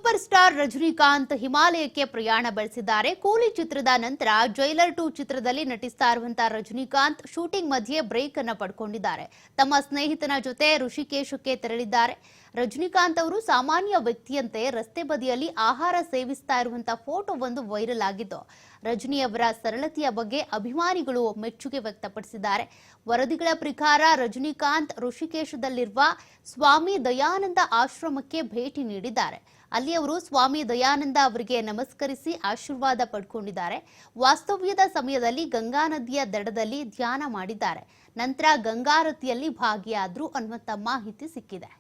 Super star Rajinikanth ಹಿಮಾಲಯಕ್ಕೆ ಪ್ರಯಾಣ ಬೆಳೆಸಿದ್ದಾರೆ. ಕೂಲಿ ಚಿತ್ರದ ನಂತರ ಜೈಲರ್ 2 ಚಿತ್ರದಲ್ಲಿ ನಟಿಸ್ತಾ ಇರುವಂತಹ ರಜನಿಕಾಂತ್ ಶೂಟಿಂಗ್ ಮಧ್ಯೆ ಬ್ರೇಕ್ ಅನ್ನು ಪಡ್ಕೊಂಡಿದ್ದಾರೆ. ತಮ್ಮ ಸ್ನೇಹಿತನ ಜೊತೆ ಋಷಿಕೇಶಕ್ಕೆ ತೆರಳಿದ್ದಾರೆ. ರಜನಿಕಾಂತ್ ಅವರು ಸಾಮಾನ್ಯ ವ್ಯಕ್ತಿಯಂತೆ ರಸ್ತೆ ಬದಿಯಲ್ಲಿ ಆಹಾರ ಸೇವಿಸ್ತಾ ಇರುವಂತಹ ಫೋಟೋ ಒಂದು ವೈರಲ್ ಆಗಿದ್ದು, ರಜನಿಯವರ ಸರಳತೆಯ ಬಗ್ಗೆ ಅಭಿಮಾನಿಗಳು ಮೆಚ್ಚುಗೆ ವ್ಯಕ್ತಪಡಿಸಿದ್ದಾರೆ. ವರದಿಗಳ ಪ್ರಕಾರ ರಜನಿಕಾಂತ್ ಋಷಿಕೇಶದಲ್ಲಿರುವ ಸ್ವಾಮಿ ದಯಾನಂದ ಆಶ್ರಮಕ್ಕೆ ಭೇಟಿ ನೀಡಿದ್ದಾರೆ. ಅಲ್ಲಿ ಅವರು ಸ್ವಾಮಿ ದಯಾನಂದ ಅವರಿಗೆ ನಮಸ್ಕರಿಸಿ ಆಶೀರ್ವಾದ ಪಡ್ಕೊಂಡಿದ್ದಾರೆ. ವಾಸ್ತವ್ಯದ ಸಮಯದಲ್ಲಿ ಗಂಗಾ ನದಿಯ ದಡದಲ್ಲಿ ಧ್ಯಾನ ಮಾಡಿದ್ದಾರೆ. ನಂತರ ಗಂಗಾರತಿಯಲ್ಲಿ ಭಾಗಿಯಾದ್ರು ಅನ್ನುವಂತ ಮಾಹಿತಿ ಸಿಕ್ಕಿದೆ.